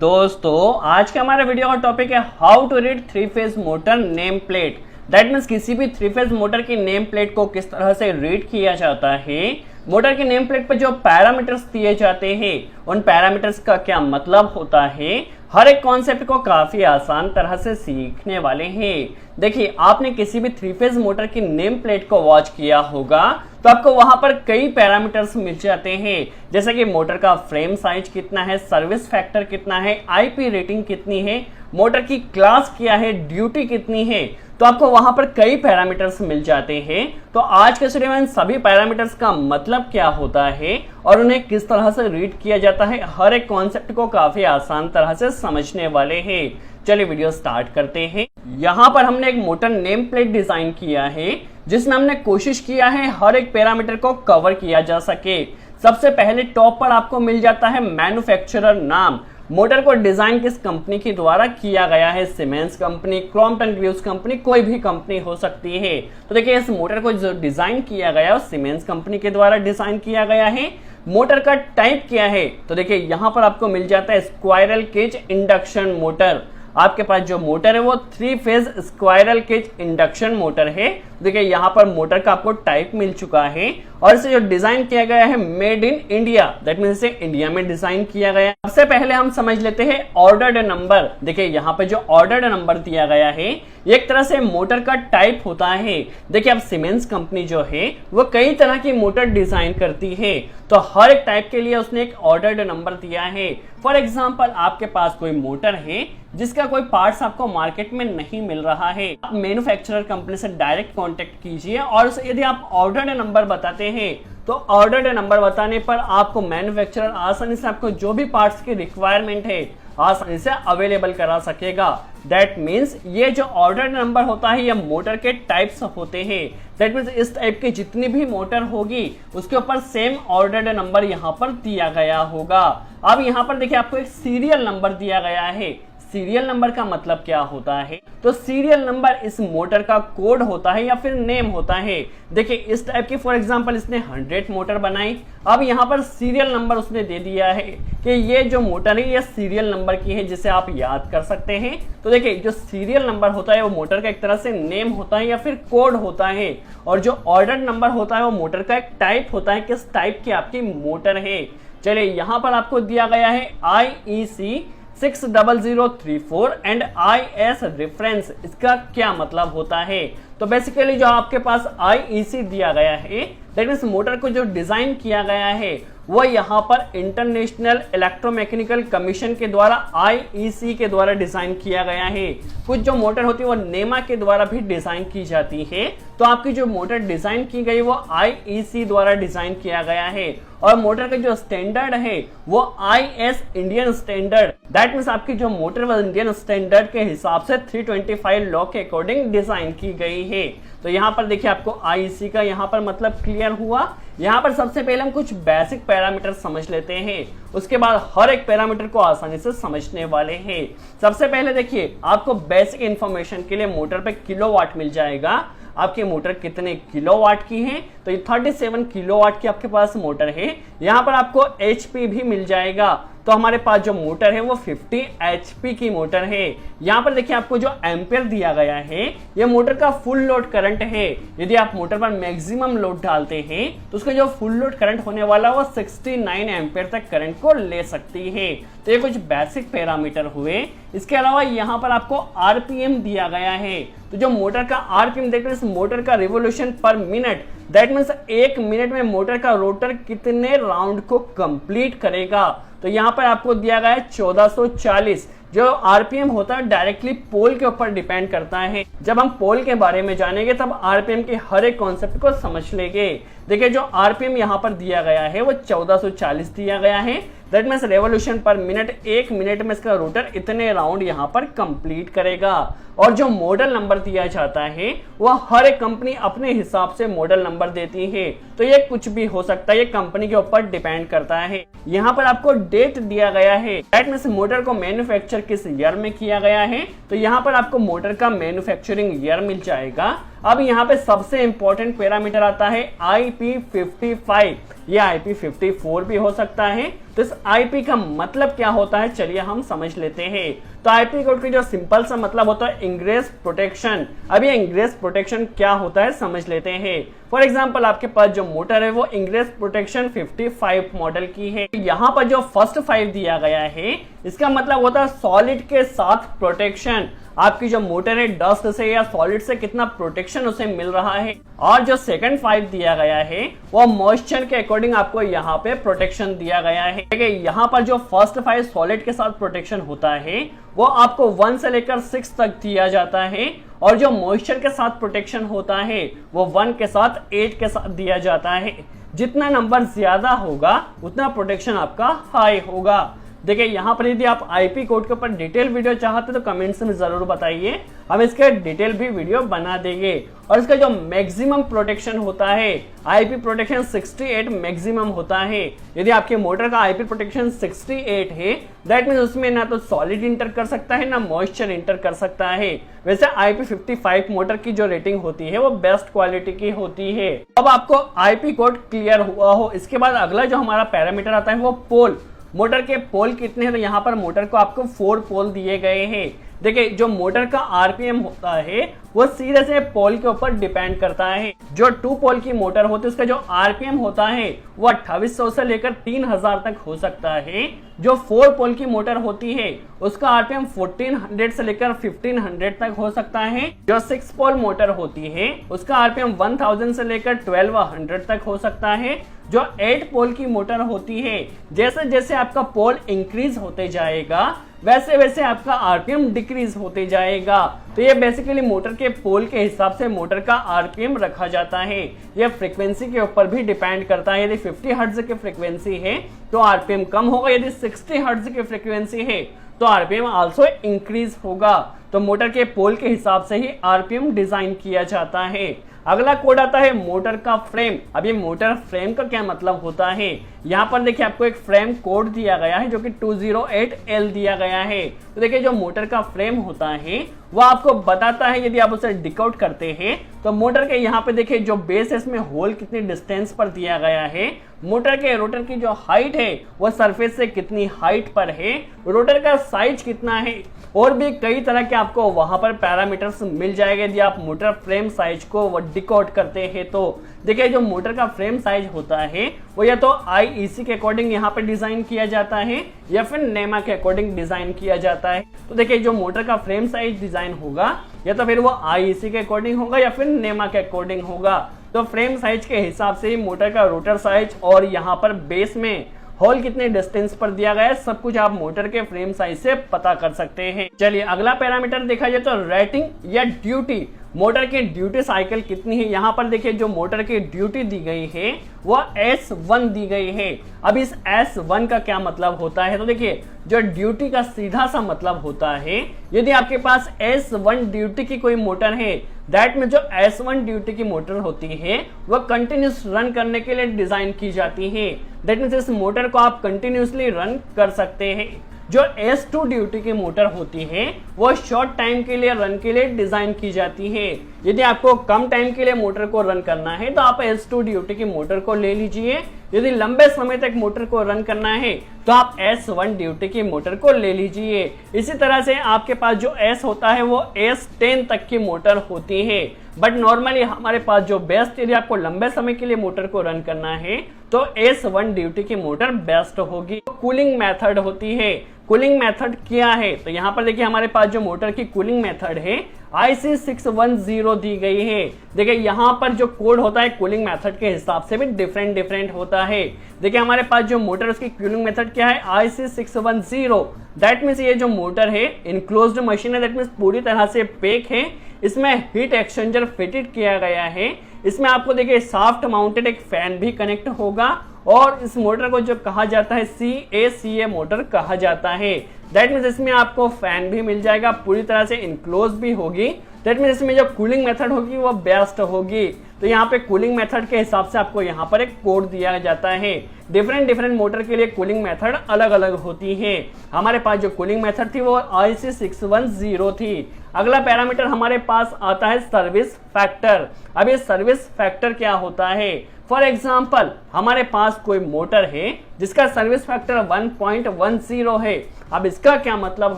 दोस्तों आज का हमारा वीडियो का टॉपिक है how to read three phase motor name plate. That means किसी भी थ्री फेज मोटर की नेम प्लेट को किस तरह से रीड किया जाता है। मोटर की नेम प्लेट पर जो पैरामीटर्स दिए जाते हैं उन पैरामीटर्स का क्या मतलब होता है। हर एक कॉन्सेप्ट को काफी आसान तरह से सीखने वाले हैं। देखिए, आपने किसी भी थ्री फेज मोटर की नेम प्लेट को वॉच किया होगा तो आपको वहां पर कई पैरामीटर्स मिल जाते हैं, जैसे कि मोटर का फ्रेम साइज कितना है, सर्विस फैक्टर कितना है, आईपी रेटिंग कितनी है, मोटर की क्लास क्या है, ड्यूटी कितनी है। तो आपको वहां पर कई पैरामीटर्स मिल जाते हैं। तो आज के वीडियो में सभी पैरामीटर्स का मतलब क्या होता है और उन्हें किस तरह से रीड किया जाता है, हर एक कॉन्सेप्ट को काफी आसान तरह से समझने वाले हैं। चलिए वीडियो स्टार्ट करते हैं। यहाँ पर हमने एक मोटर नेम प्लेट डिजाइन किया है जिसमें हमने कोशिश किया है हर एक पैरामीटर को कवर किया जा सके। सबसे पहले टॉप पर आपको मिल जाता है मैन्युफैक्चरर नाम। मोटर को डिजाइन किस कंपनी के द्वारा किया गया है, siemens company, Crompton Greaves company, कोई भी कंपनी हो सकती है। तो देखिए, इस मोटर को जो डिजाइन किया गया है सीमेंस कंपनी के द्वारा डिजाइन किया गया है। मोटर का टाइप क्या है, तो देखिए यहाँ पर आपको मिल जाता है स्क्वायरल केज इंडक्शन मोटर। आपके पास जो मोटर है वो three phase squirrel cage induction motor है। देखिए यहाँ पर मोटर का आपको टाइप मिल चुका है और इसे जो डिजाइन किया गया है made in India, that means इसे इंडिया में डिजाइन किया गया है। सबसे पहले हम समझ लेते हैं ऑर्डर्ड नंबर। देखिए यहाँ पे जो ऑर्डर्ड नंबर दिया गया है एक तरह से मोटर का टाइप होता है। देखिए, अब सीमेंस कंपनी जो है वो कई तरह की मोटर डिजाइन करती है, तो हर एक टाइप के लिए उसने एक ऑर्डर्ड नंबर दिया है। फॉर एग्जाम्पल, आपके पास कोई मोटर है जिसका कोई पार्ट्स आपको मार्केट में नहीं मिल रहा है, आप मैन्युफैक्चरर कंपनी से डायरेक्ट कांटेक्ट कीजिए और यदि आप ऑर्डर्ड नंबर बताते हैं तो ऑर्डर्ड नंबर बताने पर आपको मैन्युफैक्चरर आसानी से आपको जो भी पार्ट्स की रिक्वायरमेंट है आसानी से अवेलेबल करा सकेगा। दैट मीन्स ये जो ऑर्डर्ड नंबर होता है ये मोटर के टाइप्स होते हैं। दैट मीन्स इस टाइप की जितनी भी मोटर होगी उसके ऊपर सेम ऑर्डर्ड नंबर यहाँ पर दिया गया होगा। अब यहाँ पर देखिए आपको एक सीरियल नंबर दिया गया है। सीरियल नंबर का मतलब क्या होता है, तो सीरियल नंबर इस मोटर का कोड होता है या फिर नेम होता है। देखिए, इस टाइप की फॉर एग्जांपल इसने 100 मोटर बनाई। अब यहाँ पर सीरियल नंबर उसने दे दिया है कि ये जो मोटर है ये सीरियल नंबर की है, जिसे आप याद कर सकते हैं। तो देखिए, जो सीरियल नंबर होता है वो मोटर का एक तरह से नेम होता है या फिर कोड होता है, और जो ऑर्डर्ड नंबर होता है वो मोटर का एक टाइप होता है, किस टाइप की आपकी मोटर है। चलिए, यहाँ पर आपको दिया गया है IEC 60034 एंड IS रेफरेंस। इसका क्या मतलब होता है, तो बेसिकली जो आपके पास IEC दिया गया है दैट मीन्स मोटर को जो डिजाइन किया गया है वो यहाँ पर इंटरनेशनल इलेक्ट्रोमैकेनिकल कमीशन के द्वारा IEC के द्वारा डिजाइन किया गया है। कुछ जो मोटर होती है वो नेमा के द्वारा भी डिजाइन की जाती है। तो आपकी जो मोटर डिजाइन की गई वो IEC द्वारा डिजाइन किया गया है, और मोटर का जो स्टैंडर्ड है वो IS Indian standard. That means आपकी जो मोटर वो इंडियन स्टैंडर्ड के हिसाब से 325 लॉ के अकॉर्डिंग डिजाइन की गई है। तो यहाँ पर देखिए आपको IEC का यहाँ पर मतलब क्लियर हुआ। यहाँ पर सबसे पहले हम कुछ बेसिक पैरामीटर समझ लेते हैं, उसके बाद हर एक पैरामीटर को आसानी से समझने वाले हैं। सबसे पहले देखिए, आपको बेसिक इंफॉर्मेशन के लिए मोटर पे किलोवाट मिल जाएगा। आपकी मोटर कितने किलोवाट की है, तो ये 37 किलोवाट की आपके पास मोटर है। यहाँ पर आपको HP भी मिल जाएगा। तो हमारे पास जो मोटर है वो 50 HP की मोटर है। यहाँ पर देखिए आपको जो एम्पेयर दिया गया है ये मोटर का फुल लोड करंट है। यदि आप मोटर पर मैक्सिमम लोड डालते हैं तो उसका जो फुल लोड करंट होने वाला वो 69 एम्पेयर तक करंट को ले सकती है। तो ये कुछ बेसिक पैरामीटर हुए। इसके अलावा यहाँ पर आपको RPM दिया गया है। तो जो मोटर का RPM देखते हैं, इस मोटर का revolution per minute, that means 1 minute में मोटर का रोटर कितने राउंड को कंप्लीट करेगा। तो यहाँ पर आपको दिया गया है 1440। जो RPM होता है डायरेक्टली पोल के ऊपर डिपेंड करता है। जब हम पोल के बारे में जानेंगे तब RPM के हर एक कॉन्सेप्ट को समझ लेंगे। देखिए, जो RPM यहाँ पर दिया गया है वो 1440 दिया गया है। दैट मीन्स रेवोल्यूशन पर मिनट, 1 मिनट में इसका रोटर इतने राउंड यहाँ पर कंप्लीट करेगा। और जो मॉडल नंबर दिया जाता है वह हर एक कंपनी अपने हिसाब से मॉडल नंबर देती है। तो ये कुछ भी हो सकता है, ये कंपनी के ऊपर डिपेंड करता है। यहाँ पर आपको डेट दिया गया है, दैट मीन्स मोटर को मैन्युफैक्चर किस ईयर में किया गया है। तो यहाँ पर आपको मोटर का मैन्युफैक्चरिंग ईयर मिल जाएगा। अब यहाँ पे सबसे इंपॉर्टेंट पैरामीटर आता है IP55। ये IP54 भी हो सकता है। तो इस IP का मतलब क्या होता है, चलिए हम समझ लेते हैं। तो IP कोड की जो सिंपल सा मतलब होता है इंग्रेस प्रोटेक्शन। अब ये इंग्रेस प्रोटेक्शन क्या होता है समझ लेते हैं। फॉर एग्जांपल आपके पास जो मोटर है वो इंग्रेस प्रोटेक्शन 55 मॉडल की है। यहाँ पर जो फर्स्ट 5 दिया गया है इसका मतलब होता है सॉलिड के साथ प्रोटेक्शन। आपकी जो मोटर है डस्ट से या सॉलिड से कितना प्रोटेक्शन उसे मिल रहा है। और जो सेकंड 5 दिया गया है वो मॉइस्चर के अकॉर्डिंग आपको यहाँ पे प्रोटेक्शन दिया गया है। देखिए यहाँ पर जो फर्स्ट 5 सॉलिड के साथ प्रोटेक्शन होता है वो आपको 1 से लेकर 6 तक दिया जाता है, और जो मॉइस्चर के साथ प्रोटेक्शन होता है वो 1 के साथ 8 के साथ दिया जाता है। जितना नंबर ज्यादा होगा उतना प्रोटेक्शन आपका हाई होगा। देखिए यहाँ पर यदि आप आईपी कोड के ऊपर डिटेल वीडियो चाहते तो कमेंट्स में जरूर बताइए, हम इसके डिटेल भी वीडियो बना देंगे। और इसका जो मैक्सिमम प्रोटेक्शन होता है आईपी प्रोटेक्शन 68 मैक्सिमम होता है। यदि आपके मोटर का आईपी प्रोटेक्शन 68 है दैट मीन उसमें ना तो सॉलिड इंटर कर सकता है ना मॉइस्चर इंटर कर सकता है। वैसे IP55 मोटर की जो रेटिंग होती है वो बेस्ट क्वालिटी की होती है। अब आपको आईपी कोड क्लियर हुआ हो, इसके बाद अगला जो हमारा पैरामीटर आता है वो पोल। मोटर के पोल कितने हैं, तो यहाँ पर मोटर को आपको 4 पोल दिए गए हैं। देखिए जो मोटर का आरपीएम होता है वो सीधे से पोल के ऊपर डिपेंड करता है। जो 2 पोल की मोटर होती है उसका जो आरपीएम होता है वो 2800 से लेकर 3000 तक हो सकता है। जो 4 पोल की मोटर होती है उसका आरपीएम 1400 से लेकर 1500 तक हो सकता है। जो 6 पोल मोटर होती है उसका आरपीएम 1000 से लेकर 1200 तक हो सकता है। जो 8 पोल की मोटर होती है जैसे जैसे आपका पोल इंक्रीज होते जाएगा वैसे वैसे आपका आरपीएम डिक्रीज होते जाएगा। तो ये बेसिकली मोटर के पोल के हिसाब से मोटर का आरपीएम रखा जाता है। ये फ्रीक्वेंसी के ऊपर भी डिपेंड करता है। यदि 50 हर्ट्ज की फ्रीक्वेंसी है तो आरपीएम कम होगा, यदि 60 हर्ट्ज की फ्रीक्वेंसी है तो आरपीएम आल्सो इंक्रीज होगा। तो मोटर के पोल के हिसाब से ही आरपीएम डिजाइन किया जाता है। अगला कोड आता है मोटर का फ्रेम। अब ये मोटर फ्रेम का क्या मतलब होता है, यहाँ पर देखिए आपको एक फ्रेम कोड दिया गया है जो कि 208L दिया गया है। तो देखिए जो मोटर का फ्रेम होता है वो आपको बताता है, यदि आप उसे डिकोड करते हैं तो मोटर के यहाँ पे देखिए जो बेस है इसमें होल कितनी डिस्टेंस पर दिया गया है। मोटर के रोटर की जो हाइट है वो सरफेस से कितनी हाइट पर है, रोटर का साइज कितना है, और भी कई तरह के आपको वहां पर पैरामीटर्स मिल जाएंगे यदि आप मोटर फ्रेम साइज को डिकोड करते हैं। तो देखिए जो मोटर का फ्रेम साइज होता है वो या तो IEC के अकॉर्डिंग यहाँ पे डिजाइन किया जाता है या फिर नेमा के अकॉर्डिंग डिजाइन किया जाता है। तो देखिए जो मोटर का फ्रेम साइज डिजाइन होगा या तो फिर वो IEC के अकॉर्डिंग होगा या फिर नेमा के अकॉर्डिंग होगा। तो फ्रेम साइज के हिसाब से ही मोटर का रोटर साइज और यहाँ पर बेस में होल कितने डिस्टेंस पर दिया गया है सब कुछ आप मोटर के फ्रेम साइज से पता कर सकते हैं। चलिए अगला पैरामीटर देखा जाए तो रेटिंग या ड्यूटी। मोटर की ड्यूटी साइकिल कितनी है, यहाँ पर देखिए जो मोटर की ड्यूटी दी गई है वो S1 दी गई है। अब इस S1 का क्या मतलब होता है, तो देखिए जो ड्यूटी का सीधा सा मतलब होता है यदि आपके पास S1 ड्यूटी की कोई मोटर है दैट में जो S1 ड्यूटी की मोटर होती है वो कंटिन्यूस रन करने के लिए डिजाइन की जाती है। दैट मीन्स इस मोटर को आप कंटिन्यूसली रन कर सकते हैं। जो S2 ड्यूटी की मोटर होती है वो शॉर्ट टाइम के लिए रन के लिए डिजाइन की जाती है। यदि आपको कम टाइम के लिए मोटर को रन करना है तो आप S2 ड्यूटी की मोटर को ले लीजिए। यदि लंबे समय तक मोटर को रन करना है तो आप S1 ड्यूटी की मोटर को ले लीजिए। इसी तरह से आपके पास जो S होता है वो S10 तक की मोटर होती है। बट नॉर्मली हमारे पास जो बेस्ट, यदि आपको लंबे समय के लिए मोटर को रन करना है तो S1 ड्यूटी की मोटर बेस्ट होगी। कूलिंग मेथड होती है। कूलिंग मेथड क्या है, तो यहाँ पर देखिए हमारे पास जो मोटर की कूलिंग मेथड है IC610 दी गई है। देखिए यहाँ पर जो कोड होता है कूलिंग मेथड के हिसाब से भी डिफरेंट होता है। देखिए हमारे पास जो मोटर उसकी कूलिंग मेथड क्या है IC610। दैट मीन्स ये जो मोटर है इनक्लोज्ड मशीन है, दैट मीन्स पूरी तरह से पैक है। इसमें हीट एक्सचेंजर फिटेड किया गया है। इसमें आपको देखिए साफ्ट माउंटेड एक फैन भी कनेक्ट होगा और इस मोटर को जो कहा जाता है CACA मोटर कहा जाता है। दैट मीन्स इसमें आपको फैन भी मिल जाएगा, पूरी तरह से इनक्लोज भी होगी। दैट मीन्स इसमें जो कूलिंग मेथड होगी वो बेस्ट होगी। तो यहाँ पे कूलिंग मेथड के हिसाब से आपको यहाँ पर एक कोड दिया जाता है। डिफरेंट मोटर के लिए कूलिंग मेथड अलग अलग होती है। हमारे पास जो कूलिंग मेथड थी वो IC610 थी। अगला पैरामीटर हमारे पास आता है सर्विस फैक्टर। अब ये सर्विस फैक्टर क्या होता है? फॉर एग्जाम्पल हमारे पास कोई मोटर है जिसका सर्विस फैक्टर 1.10 है। अब इसका क्या मतलब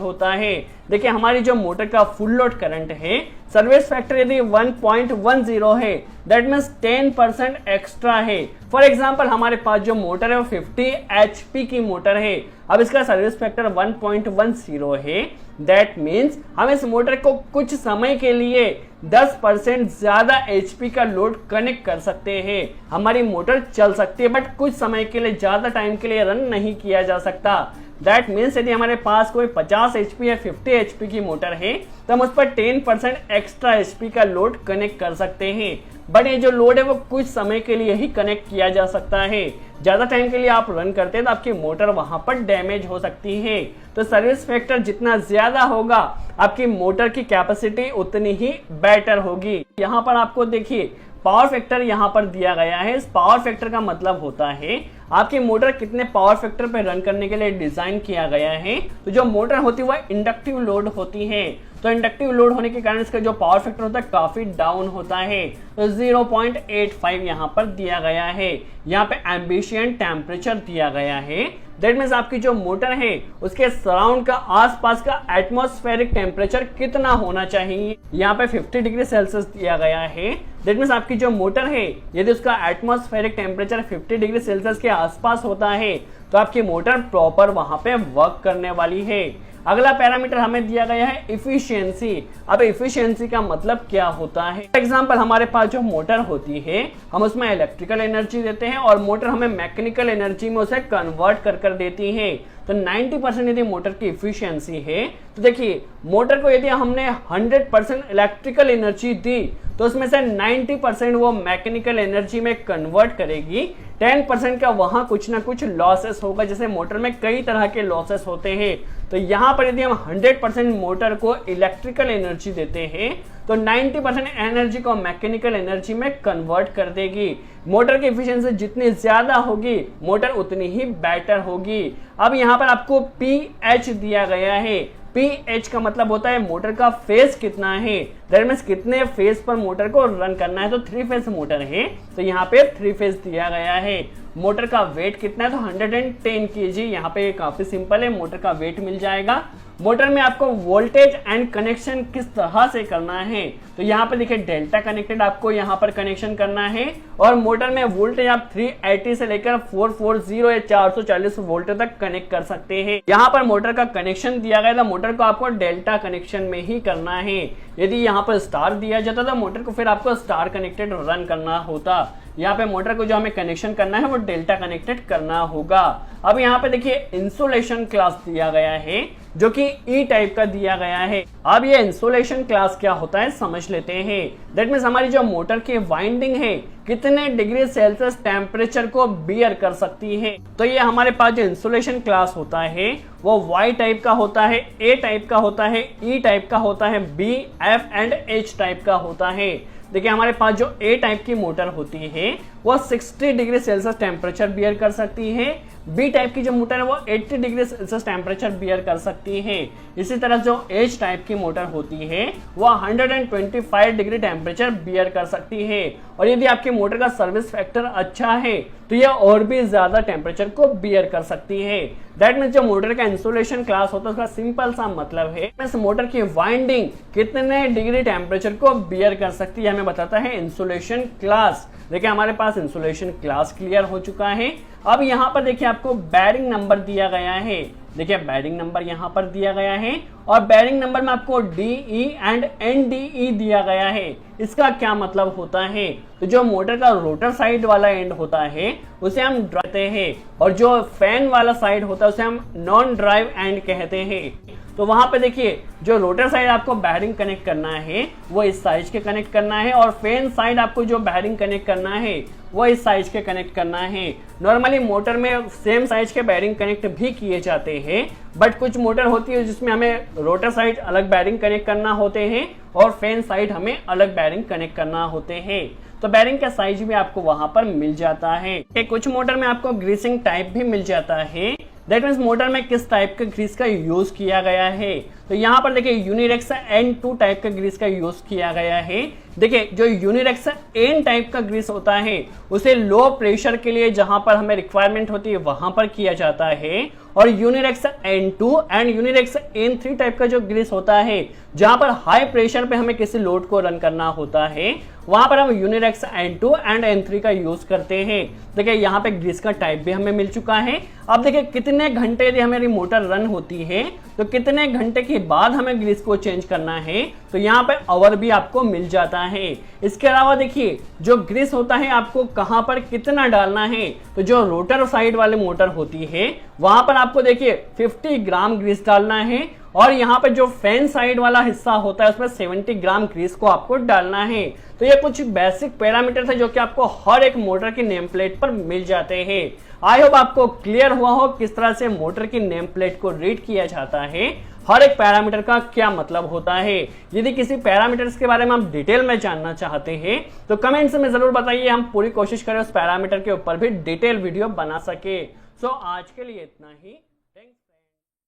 होता है? देखिए हमारी जो मोटर का फुल लोड करंट है, सर्विस फैक्टर यदि 1.10 है, दैट मीन्स 10% एक्स्ट्रा है। फॉर एग्जाम्पल हमारे पास जो मोटर है वो 50 HP की मोटर है। अब इसका सर्विस फैक्टर 1.10 है, दैट मीन्स हम इस मोटर को कुछ समय के लिए 10% ज्यादा HP का लोड कनेक्ट कर सकते हैं। हमारी मोटर चल सकती है बट कुछ समय के लिए, ज्यादा टाइम के लिए रन नहीं किया जा सकता। दैट मीन्स यदि हमारे पास कोई 50 HP या 50 HP की मोटर है तो हम उस पर 10% एक्स्ट्रा HP का लोड कनेक्ट कर सकते हैं। बट ये जो लोड है वो कुछ समय के लिए ही कनेक्ट किया जा सकता है। ज्यादा टाइम के लिए आप रन करते हैं तो आपकी मोटर वहां पर डैमेज हो सकती है। तो सर्विस फैक्टर जितना ज्यादा होगा आपकी मोटर की कैपेसिटी उतनी ही बेटर होगी। यहाँ पर आपको देखिए पावर फैक्टर यहाँ पर दिया गया है। इस पावर फैक्टर का मतलब होता है आपकी मोटर कितने पावर फैक्टर पे रन करने के लिए डिजाइन किया गया है। तो जो मोटर होती है वह इंडक्टिव लोड होती है, तो इंडक्टिव लोड होने के कारण इसका जो पावर फैक्टर होता है काफी डाउन होता है। तो 0.85 यहाँ पर दिया गया है। यहाँ पे एम्बिशियंट टेम्परेचर दिया गया है, दैट मीन्स आपकी जो मोटर है उसके सराउंड का आसपास का एटमॉस्फेरिक टेम्परेचर कितना होना चाहिए। यहाँ पे 50 डिग्री सेल्सियस दिया गया है, दैट मीन्स आपकी जो मोटर है यदि उसका एटमॉस्फेरिक टेम्परेचर 50 डिग्री सेल्सियस के आसपास होता है तो आपकी मोटर प्रॉपर वहां पे वर्क करने वाली है। अगला पैरामीटर हमें दिया गया है इफिशियंसी। अब इफिशियंसी का मतलब क्या होता है? फॉर एग्जांपल हमारे पास जो मोटर होती है हम उसमें इलेक्ट्रिकल एनर्जी देते हैं और मोटर हमें मैकेनिकल एनर्जी में उसे कन्वर्ट कर देती है। तो 90% यदि मोटर की इफिशियंसी है तो देखिए मोटर को यदि हमने 100% इलेक्ट्रिकल एनर्जी दी तो उसमें से 90% वो मैकेनिकल एनर्जी में कन्वर्ट करेगी। 10% का वहां कुछ ना कुछ लॉसेस होगा, जैसे मोटर में कई तरह के लॉसेस होते हैं। तो यहाँ पर यदि हम 100% मोटर को इलेक्ट्रिकल एनर्जी देते हैं तो 90% एनर्जी को मैकेनिकल एनर्जी में कन्वर्ट कर देगी। मोटर की एफिशिएंसी जितनी ज्यादा होगी मोटर उतनी ही बेटर होगी। अब यहाँ पर आपको पीएच दिया गया है। पीएच का मतलब होता है मोटर का फेज कितना है, दैट मींस कितने फेज पर मोटर को रन करना है। तो 3 फेज मोटर है तो यहाँ पे 3 फेज दिया गया है। मोटर का वेट कितना है तो 110 kg। यहाँ पे काफी सिंपल है, मोटर का वेट मिल जाएगा। मोटर में आपको वोल्टेज एंड कनेक्शन किस तरह से करना है तो यहाँ पे देखिए डेल्टा कनेक्टेड आपको यहाँ पर कनेक्शन करना है और मोटर में वोल्टेज आप 380 से लेकर 440 या 440 वोल्ट तक कनेक्ट कर सकते हैं। यहाँ पर मोटर का कनेक्शन दिया गया था, मोटर को आपको डेल्टा कनेक्शन में ही करना है। यदि यहाँ पर स्टार दिया जाता तो मोटर को फिर आपको स्टार कनेक्टेड रन करना होता। यहाँ पे मोटर को जो हमें कनेक्शन करना है वो डेल्टा कनेक्टेड करना होगा। अब यहाँ पे देखिए इंसुलेशन क्लास दिया गया है जो कि ई टाइप का दिया गया है। अब ये इंसुलेशन क्लास क्या होता है समझ लेते हैं। दैट मीन्स हमारी जो मोटर की वाइंडिंग है कितने डिग्री सेल्सियस टेम्परेचर को बियर कर सकती है। तो ये हमारे पास जो इंसुलेशन क्लास होता है वो वाई टाइप का होता है, ए टाइप का होता है, ई टाइप का होता है, B, F and H type का होता है। देखिए हमारे पास जो ए टाइप की मोटर होती है वो 60 डिग्री सेल्सियस टेम्परेचर बियर कर सकती है। बी टाइप की जो मोटर है वो 80 डिग्री सेल्सियस टेम्परेचर बियर कर सकती है। इसी तरह जो एच टाइप की मोटर होती है वो 125 डिग्री टेम्परेचर बियर कर सकती है। और यदि आपकी मोटर का सर्विस फैक्टर अच्छा है तो यह और भी ज्यादा टेम्परेचर को बियर कर सकती है। दैट मीन्स जो मोटर का इंसुलेशन क्लास होता है उसका सिंपल सा मतलब है इस मोटर की वाइंडिंग कितने डिग्री टेम्परेचर को बियर कर सकती है हमें बताता है इंसुलेशन क्लास। देखिए हमारे पास इंसुलेशन क्लास क्लियर हो चुका है। अब यहाँ पर देखिए आपको बैरिंग नंबर दिया गया है। देखिए बैरिंग नंबर यहाँ पर दिया गया है और बैरिंग नंबर में आपको DE एंड NDE दिया गया है। इसका क्या मतलब होता है तो जो मोटर का रोटर साइड वाला एंड होता है उसे हम ड्राइव हैं और जो फैन वाला साइड होता है उसे हम नॉन ड्राइव एंड कहते हैं। तो वहां पे देखिए जो रोटर साइड आपको बैरिंग कनेक्ट करना है वो इस साइज के कनेक्ट करना है और फैन साइड आपको जो बैरिंग कनेक्ट करना है वो इस साइज के कनेक्ट करना है। नॉर्मली मोटर में सेम साइज के बैरिंग कनेक्ट भी किए जाते हैं बट कुछ मोटर होती है जिसमें हमें रोटर साइड अलग बैरिंग कनेक्ट करना होते हैं और फैन साइड हमें अलग बैरिंग कनेक्ट करना होते हैं। तो बैरिंग का साइज भी आपको वहां पर मिल जाता है। कुछ मोटर में आपको ग्रीसिंग टाइप भी मिल जाता है। दैट मीन्स मोटर में किस टाइप के ग्रीस का यूज किया गया है। तो यहाँ पर देखिए यूनिरेक्स N2 टाइप का ग्रीस का यूज किया गया है। देखिए जो यूनिरेक्स N टाइप का ग्रीस होता है उसे लो प्रेशर के लिए जहां पर हमें रिक्वायरमेंट होती है वहां पर किया जाता है, और यूनिरेक्स N2 एंड यूनिरेक्स N3 टाइप का जो ग्रीस होता है जहां पर हाई प्रेशर पे हमें किसी लोड को रन करना होता है वहां पर हम यूनिरेक्स N2 एंड N3 का यूज करते हैं। देखिए यहाँ पे ग्रीस का टाइप भी हमें मिल चुका है। अब देखिए कितने घंटे यदि हमारी मोटर रन होती है तो कितने घंटे के बाद हमें ग्रीस को चेंज करना है, तो यहाँ पे आवर भी आपको मिल जाता है। इसके अलावा देखिए जो ग्रीस होता है आपको कहां पर कितना डालना है, तो जो रोटर साइड वाले मोटर होती है वहां पर आपको देखिए 50 ग्राम ग्रीस डालना है, और यहाँ पे जो फैन साइड वाला हिस्सा होता है उसमें 70 ग्राम ग्रीस को आपको डालना है। तो ये कुछ बेसिक पैरामीटर है जो कि आपको हर एक मोटर की नेम प्लेट पर मिल जाते हैं। आई होप आपको क्लियर हुआ हो किस तरह से मोटर की नेम प्लेट को रीड किया जाता है, हर एक पैरामीटर का क्या मतलब होता है। यदि किसी पैरामीटर्स के बारे में आप डिटेल में जानना चाहते हैं तो कमेंट्स में जरूर बताइए, हम पूरी कोशिश करें उस पैरामीटर के ऊपर भी डिटेल वीडियो बना सके। सो आज के लिए इतना ही।